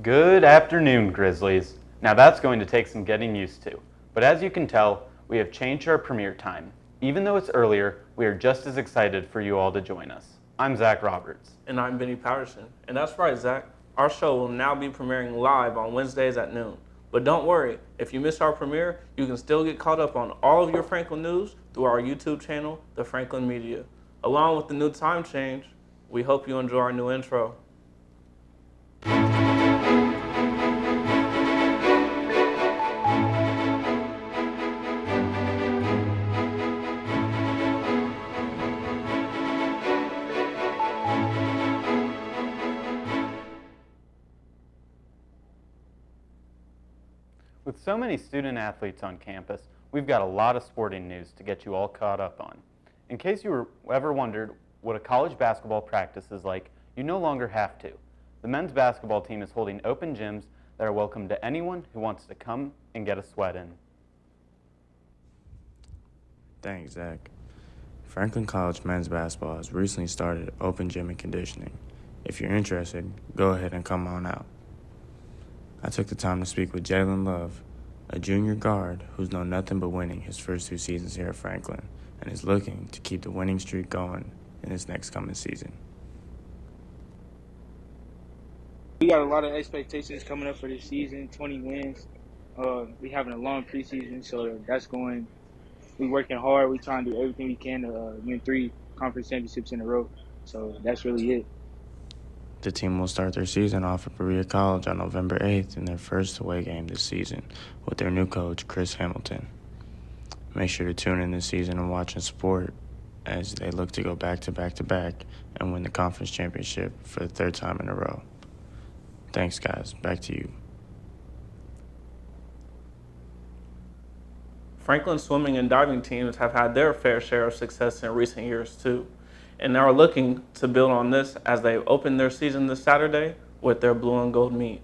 Good afternoon, Grizzlies. Now that's going to take some getting used to, but as you can tell, we have changed our premiere time. Even though it's earlier, we are just as excited for you all to join us. I'm Zach Roberts. And I'm Benny Patterson. And that's right, Zach. Our show will now be premiering live on Wednesdays at noon. But don't worry, if you missed our premiere, you can still get caught up on all of your Franklin news through our YouTube channel, The Franklin Media. Along with the new time change, we hope you enjoy our new intro. With so many student athletes on campus, we've got a lot of sporting news to get you all caught up on. In case you ever wondered what a college basketball practice is like, you no longer have to. The men's basketball team is holding open gyms that are welcome to anyone who wants to come and get a sweat in. Thanks, Zach. Franklin College men's basketball has recently started open gym and conditioning. If you're interested, go ahead and come on out. I took the time to speak with Jalen Love, a junior guard who's known nothing but winning his first 2 seasons here at Franklin and is looking to keep the winning streak going in his next coming season. We got a lot of expectations coming up for this season, 20 wins. We having a long preseason, so that's going. We working hard. We trying to do everything we can to win 3 conference championships in a row. So that's really it. The team will start their season off at Berea College on November 8th in their first away game this season with their new coach, Chris Hamilton. Make sure to tune in this season and watch and support as they look to go back-to-back and win the conference championship for the 3rd time in a row. Thanks, guys. Back to you. Franklin swimming and diving teams have had their fair share of success in recent years too, and now are looking to build on this as they open their season this Saturday with their blue and gold meet.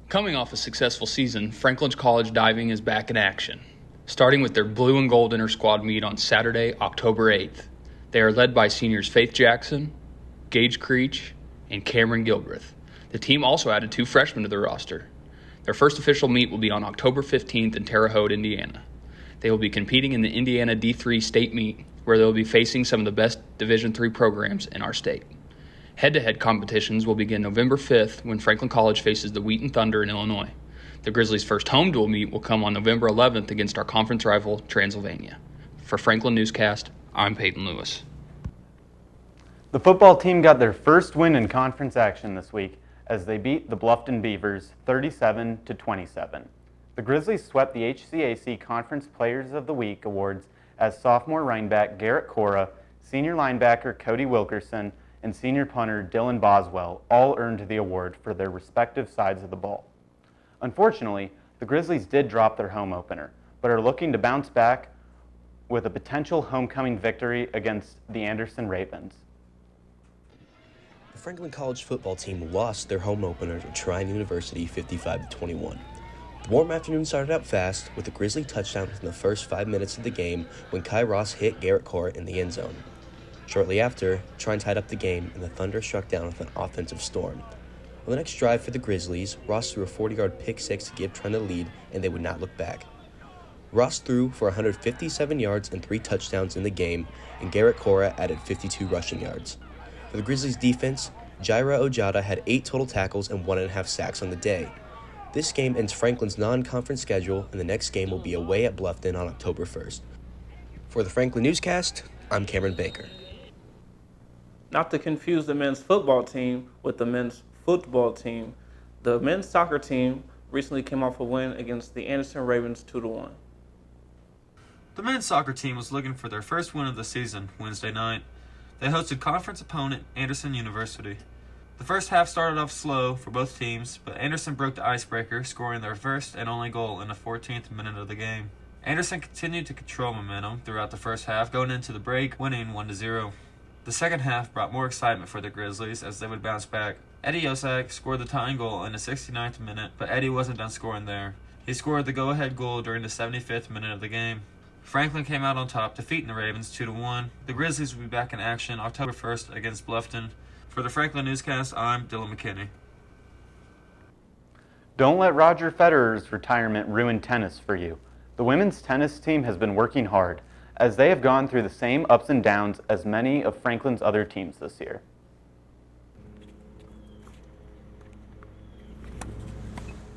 Coming off a successful season, Franklin College Diving is back in action, starting with their blue and gold inter-squad meet on Saturday, October 8th. They are led by seniors Faith Jackson, Gage Creech, and Cameron Gilbreth. The team also added 2 freshmen to their roster. Their first official meet will be on October 15th in Terre Haute, Indiana. They will be competing in the Indiana D3 state meet, where they will be facing some of the best Division III programs in our state. Head-to-head competitions will begin November 5th when Franklin College faces the Wheaton Thunder in Illinois. The Grizzlies' first home dual meet will come on November 11th against our conference rival, Transylvania. For Franklin Newscast, I'm Peyton Lewis. The football team got their first win in conference action this week as they beat the Bluffton Beavers 37-27. The Grizzlies swept the HCAC Conference Players of the Week awards as sophomore running back Garrett Cora, senior linebacker Cody Wilkerson, and senior punter Dylan Boswell all earned the award for their respective sides of the ball. Unfortunately, the Grizzlies did drop their home opener, but are looking to bounce back with a potential homecoming victory against the Anderson Ravens. The Franklin College football team lost their home opener to Trine University 55-21. The warm afternoon started out fast with a Grizzly touchdown within the first 5 minutes of the game when Kai Ross hit Garrett Cora in the end zone. Shortly after, Trine tied up the game and the Thunder struck down with an offensive storm. On the next drive for the Grizzlies, Ross threw a 40-yard pick six to give Trine the lead, and they would not look back. Ross threw for 157 yards and 3 touchdowns in the game, and Garrett Cora added 52 rushing yards. For the Grizzlies' defense, Jaira Ojada had 8 total tackles and 1.5 sacks on the day. This game ends Franklin's non-conference schedule, and the next game will be away at Bluffton on October 1st. For the Franklin Newscast, I'm Cameron Baker. Not to confuse the men's football team with the men's football team, the men's soccer team recently came off a win against the Anderson Ravens 2-1. The men's soccer team was looking for their first win of the season Wednesday night. They hosted conference opponent Anderson University. The first half started off slow for both teams, but Anderson broke the icebreaker, scoring their first and only goal in the 14th minute of the game. Anderson continued to control momentum throughout the first half, going into the break, winning 1-0. The second half brought more excitement for the Grizzlies as they would bounce back. Eddie Yosak scored the tying goal in the 69th minute, but Eddie wasn't done scoring there. He scored the go-ahead goal during the 75th minute of the game. Franklin came out on top, defeating the Ravens 2-1. The Grizzlies will be back in action October 1st against Bluffton. For the Franklin Newscast, I'm Dylan McKinney. Don't let Roger Federer's retirement ruin tennis for you. The women's tennis team has been working hard, as they have gone through the same ups and downs as many of Franklin's other teams this year.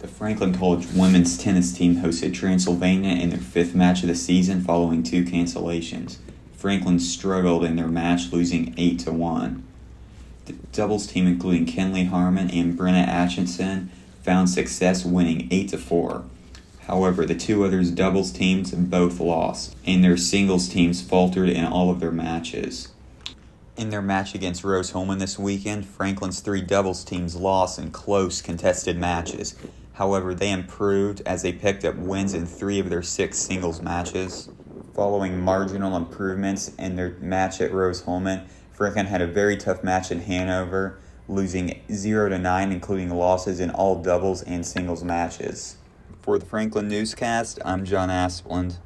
The Franklin College women's tennis team hosted Transylvania in their 5th match of the season following 2 cancellations. Franklin struggled in their match, losing 8-1. The doubles team, including Kenley Harmon and Brenna Atchison, found success, winning 8-4. However, the 2 others doubles teams both lost, and their singles teams faltered in all of their matches. In their match against Rose-Hulman this weekend, Franklin's 3 doubles teams lost in close contested matches. However, they improved as they picked up wins in 3 of their 6 singles matches. Following marginal improvements in their match at Rose-Hulman, Franklin had a very tough match in Hanover, losing 0-9, including losses in all doubles and singles matches. For the Franklin Newscast, I'm John Asplund.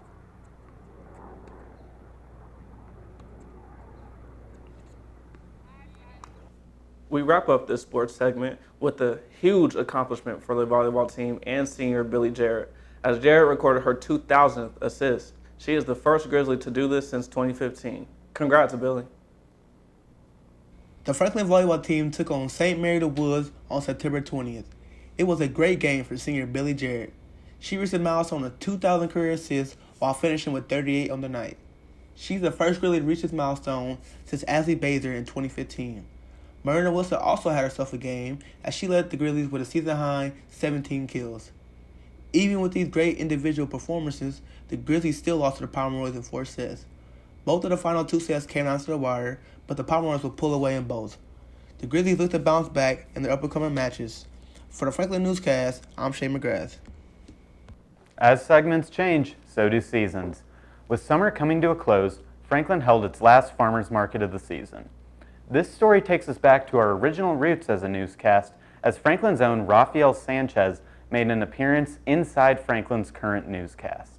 We wrap up this sports segment with a huge accomplishment for the volleyball team and senior Billy Jarrett, as Jarrett recorded her 2,000th assist. She is the first Grizzly to do this since 2015. Congrats, Billy. The Franklin volleyball team took on St. Mary the Woods on September 20th. It was a great game for senior Billy Jarrett. She reached a milestone of 2,000 career assists while finishing with 38 on the night. She's the first Grizzly to reach this milestone since Ashley Baser in 2015. Marina Wilson also had herself a game as she led the Grizzlies with a season-high 17 kills. Even with these great individual performances, the Grizzlies still lost to the Pomeroys in 4 sets. Both of the final 2 sets came down to the wire, but the Pomeroys would pull away in both. The Grizzlies look to bounce back in their upcoming matches. For the Franklin Newscast, I'm Shane McGrath. As segments change, so do seasons. With summer coming to a close, Franklin held its last farmers market of the season. This story takes us back to our original roots as a newscast, as Franklin's own Rafael Sanchez made an appearance inside Franklin's current newscast.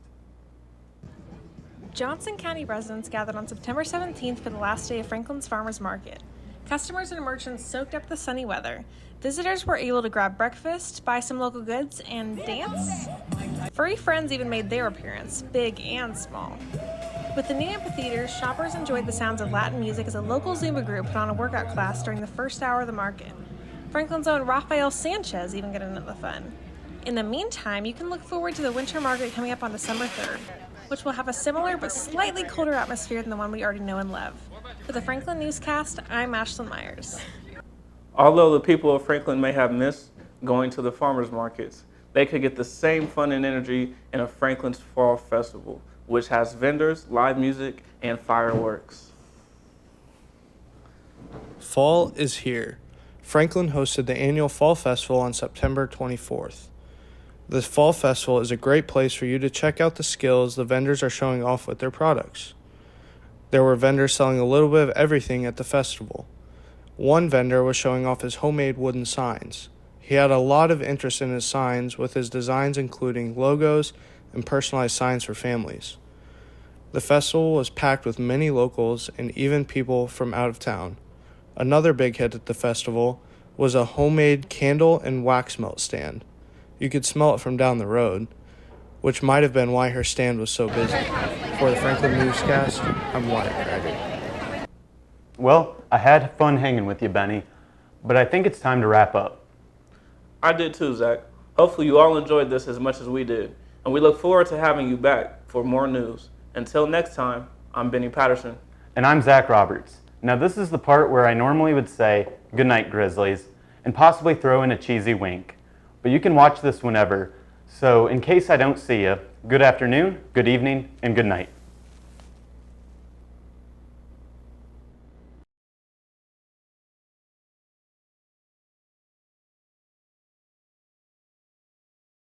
Johnson County residents gathered on September 17th for the last day of Franklin's Farmers Market. Customers and merchants soaked up the sunny weather. Visitors were able to grab breakfast, buy some local goods, and dance. Furry friends even made their appearance, big and small. With the new amphitheater, shoppers enjoyed the sounds of Latin music as a local Zumba group put on a workout class during the first hour of the market. Franklin's own Rafael Sanchez even got into the fun. In the meantime, you can look forward to the winter market coming up on December 3rd, which will have a similar but slightly colder atmosphere than the one we already know and love. For the Franklin Newscast, I'm Ashlyn Myers. Although the people of Franklin may have missed going to the farmers markets, they could get the same fun and energy in a Franklin's Fall Festival, which has vendors, live music, and fireworks. Fall is here. Franklin hosted the annual Fall Festival on September 24th. The Fall Festival is a great place for you to check out the skills the vendors are showing off with their products. There were vendors selling a little bit of everything at the festival. One vendor was showing off his homemade wooden signs. He had a lot of interest in his signs, with his designs including logos and personalized signs for families. The festival was packed with many locals and even people from out of town. Another big hit at the festival was a homemade candle and wax melt stand. You could smell it from down the road, which might have been why her stand was so busy. For the Franklin Newscast, I'm Wyatt Craig. Well, I had fun hanging with you, Benny, but I think it's time to wrap up. I did too, Zach. Hopefully you all enjoyed this as much as we did, and we look forward to having you back for more news. Until next time, I'm Benny Patterson. And I'm Zach Roberts. Now this is the part where I normally would say, "Good night, Grizzlies," and possibly throw in a cheesy wink. But you can watch this whenever, so in case I don't see you, good afternoon, good evening, and good night.